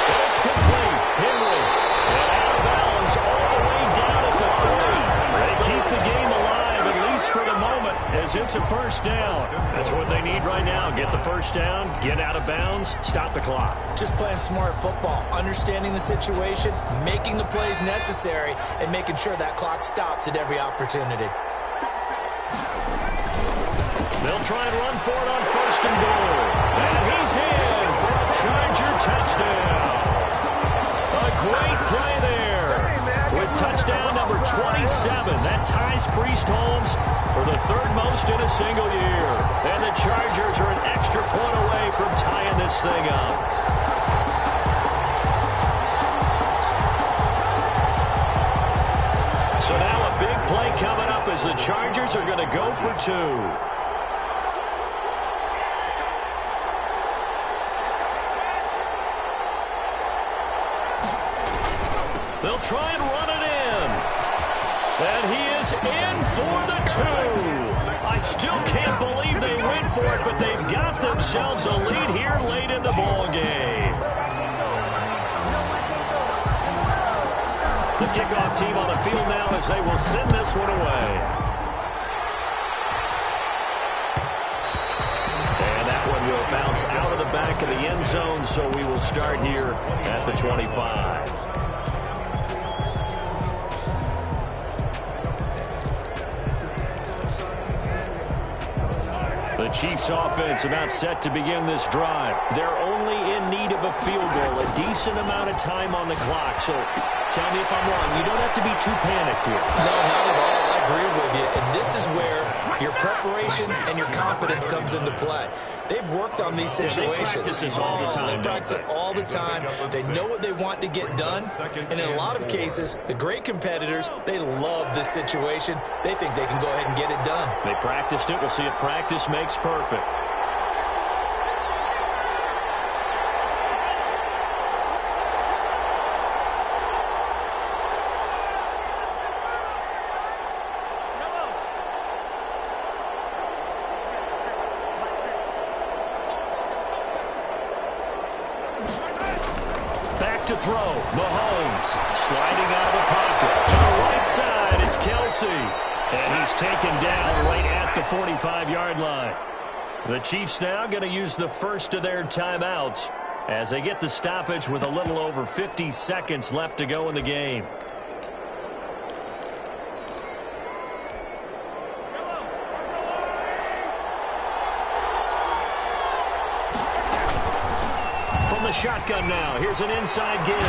And it's complete. Henry. And out of bounds all the way down at the 30. They keep the game alive, at least for the moment, as it's a 1st down. That's what they need right now. Get the 1st down, get out of bounds, stop the clock. Just playing smart football, understanding the situation, making the plays necessary, and making sure that clock stops at every opportunity. They'll try and run for it on 1st and goal. And he's in for a Charger touchdown. A great play there. With touchdown number 27, that ties Priest Holmes for the 3rd most in a single year. And the Chargers are an extra point away from tying this thing up. So now a big play Chargers are going to go for 2. They'll try and run it in. And he is in for the 2. I still can't believe they went for it, but they've got themselves a lead here late in the ball game. The kickoff team on the field now as they will send this one away. And that one will bounce out of the back of the end zone, so we will start here at the 25. The Chiefs offense about set to begin this drive. They're only in need of a field goal, a decent amount of time on the clock. So tell me if I'm wrong. You don't have to be too panicked here. No, not at all. I agree with you. And this is where your preparation and your confidence comes into play. They've worked on these situations. They practice this all the time. They practice it all the time. They know what they want to get done. And in a lot of cases, the great competitors, they love this situation. They think they can go ahead and get it done. They practiced it. We'll see if practice makes perfect. To throw, Mahomes sliding out of the pocket. To the right side, it's Kelsey. And he's taken down right at the 45-yard line. The Chiefs now going to use the first of their timeouts as they get the stoppage with a little over 50 seconds left to go in the game. The shotgun now. Here's an inside give. And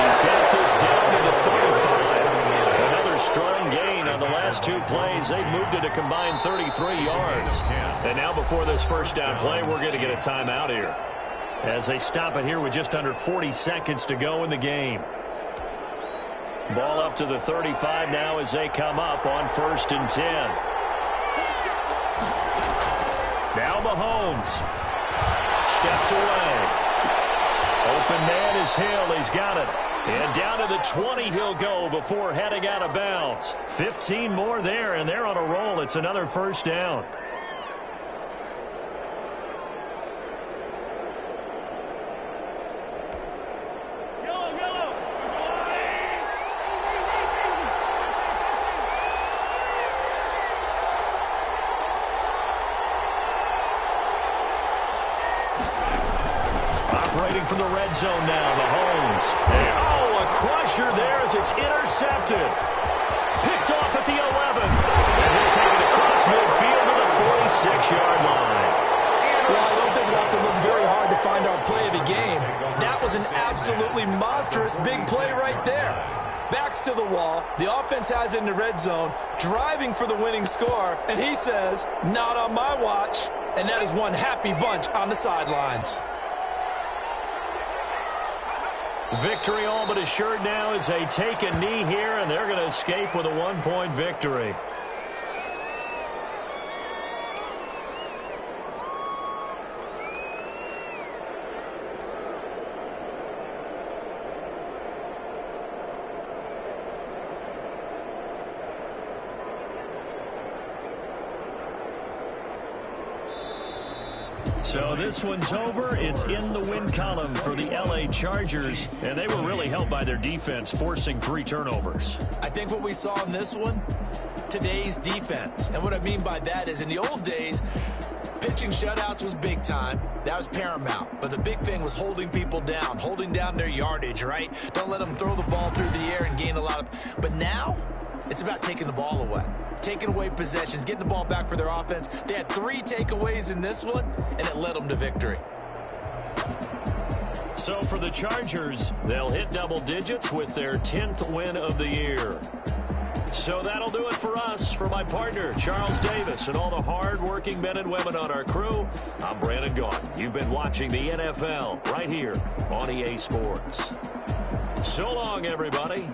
he's got this down to the 35. Another strong gain on the last 2 plays. They've moved it a combined 33 yards. And now before this first down play, we're going to get a timeout here as they stop it here with just under 40 seconds to go in the game. Ball up to the 35 now as they come up on 1st and 10. Now Mahomes steps away. Open man is Hill. He's got it. And down to the 20 he'll go before heading out of bounds. 15 more there, and they're on a roll. It's another first down. Operating from the red zone now, Mahomes. Oh, a crusher there as it's intercepted. Picked off at the 11. And he'll take it across midfield to the 46-yard line. Well, I don't think we'll have to look very hard to find our play of the game. That was an absolutely monstrous big play right there. Backs to the wall. The offense has it in the red zone, driving for the winning score. And he says, not on my watch. And that is one happy bunch on the sidelines. Victory all but assured now as they take a knee here, and they're going to escape with a 1-point victory. So this one's over. It's in the win column for the LA Chargers, and they were really helped by their defense, forcing 3 turnovers. I think what we saw in this one, today's defense. And what I mean by that is in the old days, pitching shutouts was big time. That was paramount. But the big thing was holding people down, holding down their yardage, right? Don't let them throw the ball through the air and gain a lot of... But now, it's about taking the ball away. Taking away possessions, getting the ball back for their offense. They had 3 takeaways in this one, and it led them to victory. So for the Chargers, they'll hit double digits with their 10th win of the year. So that'll do it for us. For my partner, Charles Davis, and all the hard-working men and women on our crew, I'm Brandon Gaughan. You've been watching the NFL right here on EA Sports. So long, everybody.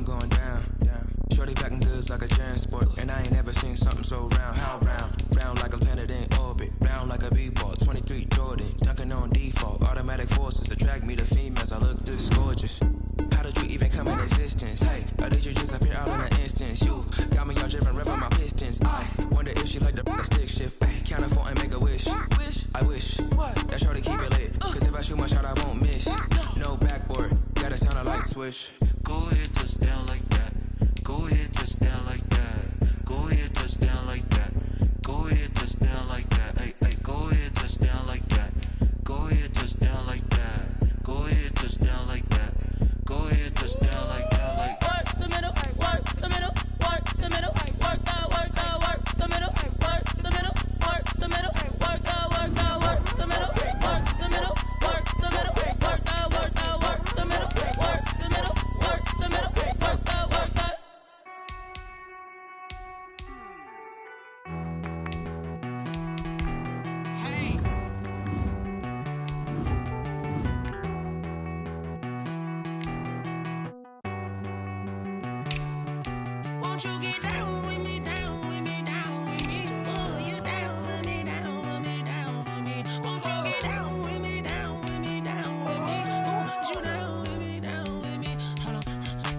going down. Shorty packing goods like a transport, and I ain't never seen something so round. How round? Round like a planet in orbit, round like a b-ball. 23 Jordan, dunking on default. Automatic forces attract me to females. I look this gorgeous. How did you even come in existence? Hey, or did you just appear out in an instance? You got me all driven, revving my pistons. I wonder if she like the stick shift. Hey, count a 4 and make a wish. I wish that shorty keep it lit, cause if I shoot my shot, I won't miss. No backboard, gotta sound a light switch. Go ahead, touch down like that. Go ahead, touch down like that. Go ahead, touch down like that. Go ahead, touch down like that. Hey, hey, go ahead, touch down like that. Go ahead, touch down like that. Go ahead, touch down like that. Go ahead, touch down like that. Like work the middle, work the middle, work the middle, work the middle, work the middle, work the middle, work the middle, work the middle, work the middle, work the middle, work the middle, work the middle, work the middle, work the. Hey. Won't you get down with me, down with me, down with me? Oh, you down with me, down with me, down with me. Won't you get down with me, down with me, down with me? Oh, you down with me, down with me? Hold on.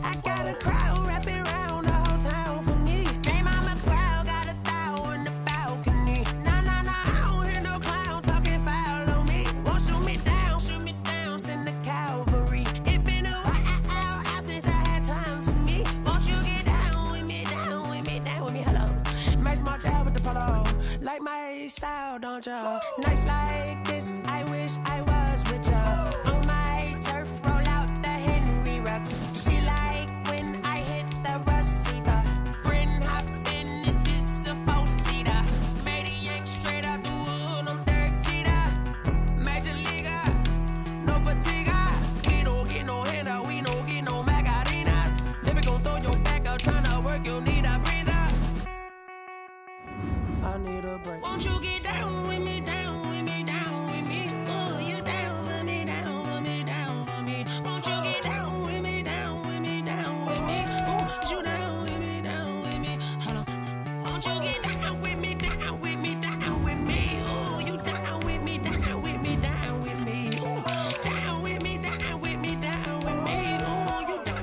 I got a crowd wrapping around the whole town for me. Hey, mama proud, got a thou in the balcony. Nah, nah, nah, I don't hear no clown talking foul on me. Won't shoot me down, send the cavalry. It been a while since I had time for me. Won't you get down with me, down with me, down with me? Hello. Max my job with the polo. Like my style, don't ya? Nights like this, I wish I was with ya. On my turf, roll out the Henry rocks. She like when I hit the receiver. Friend hop in, this is a four-seater. Made a yank straight out the wood, I'm Derek Jeter. Major leaguer, no fatigue. We don't get no handout, we don't get no Macarinas. Never gon' throw your back out, tryna work, you need a breather. I need a break. Won't you get down with me, down with me, down with me? Oh, you down with me, down with me, down with me? Won't you get down with me, down with me, down with me? Oh, you down with me, down with me? Hold on. Won't you get down with me, down with me, down with me? Oh, you down with me, down with me, down with me? Oh, down with me, down with me, down with me? Oh, you down.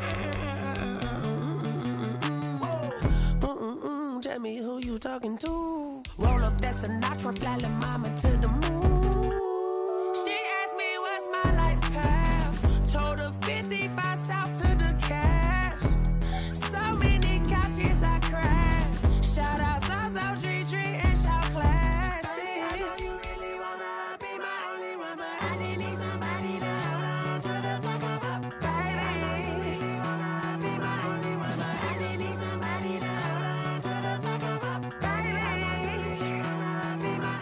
Tell me who you talking to. Roll up that Sinatra, fly la mama to the moon. She asked me what's my life path. Told her 55 south to the cab. So many couches I cried. Shout out South Street Tree and shout classic. I know you really wanna be my only one, but I didn't need somebody to hold on to the sucker up. Baby, I know you really wanna be my only one, but I didn't need somebody to hold on to the sucker up. Baby, I know you really wanna be my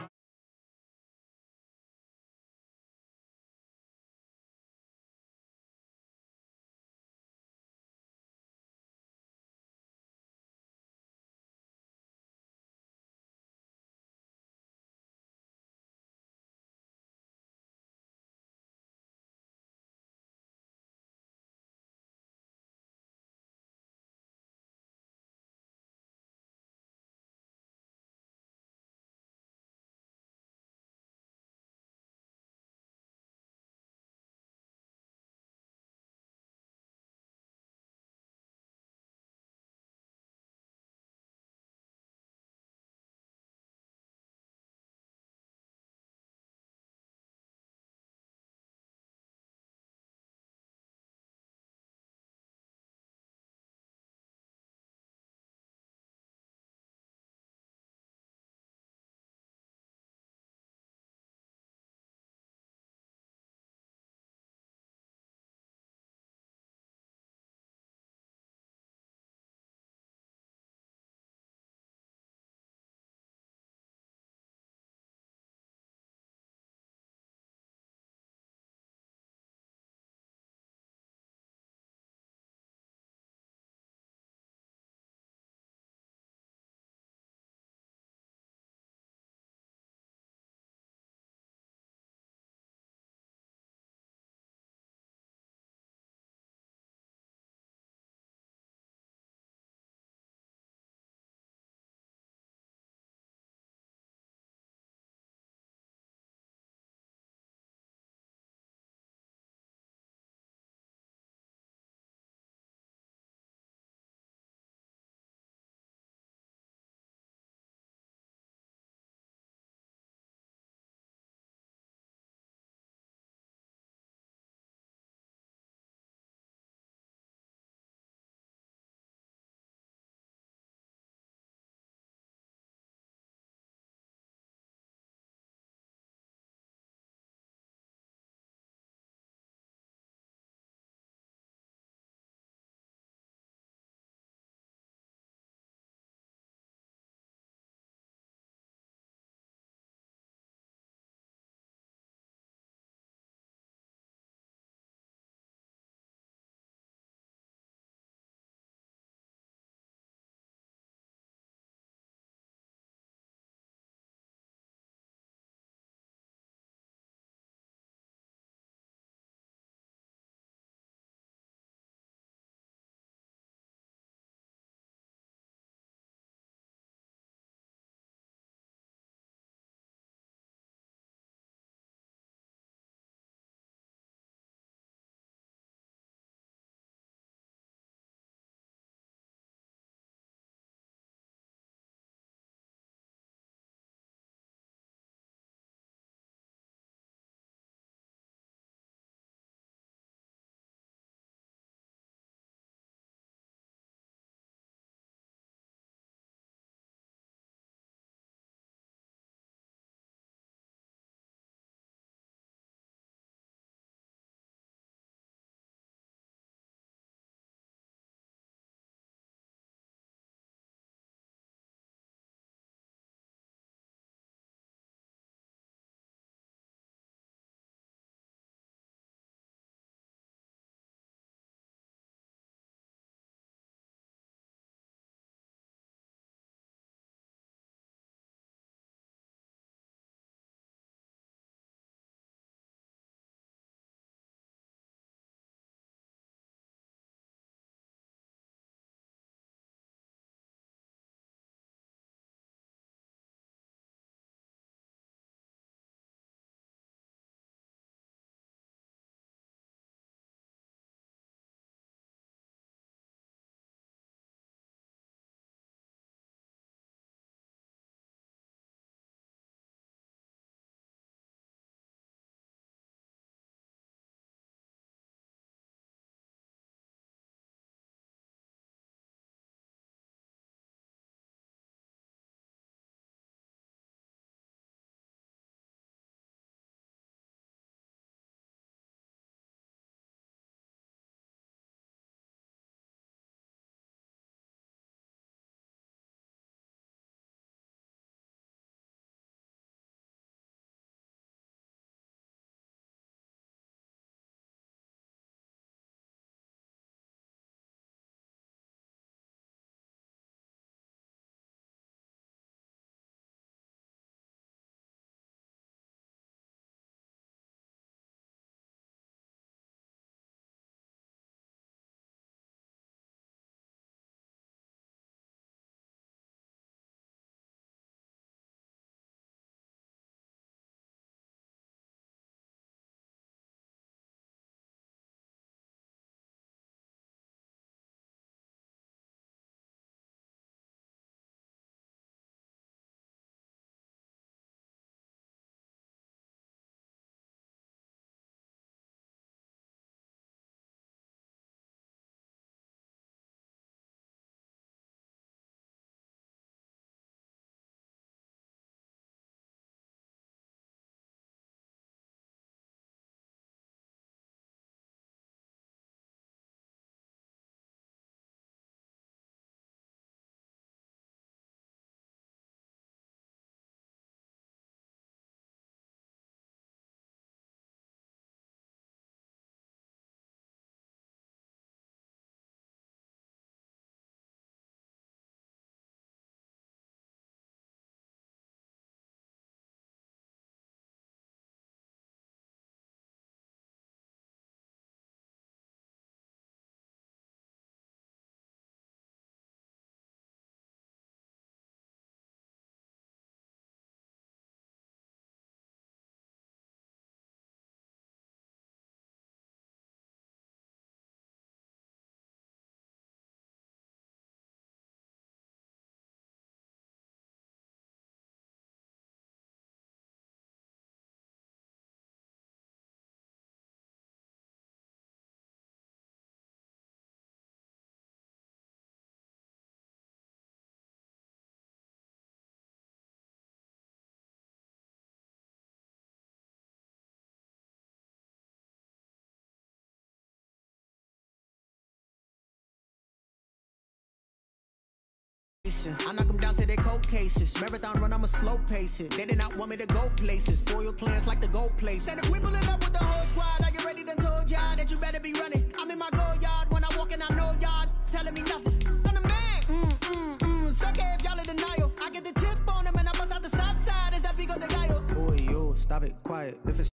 I knock them down to their cold cases. Marathon run, I'ma slow pace it. They did not want me to go places. Foil plans like the gold place. And if we pulling up with the whole squad, are you ready? Done told y'all that you better be running. I'm in my go yard when I walk in, I know y'all telling me nothing. I'm the man. Suck it if y'all in denial. I get the chip on them and I bust out the south side. Is that big of the guy? Boy, yo, stop it, quiet. If it's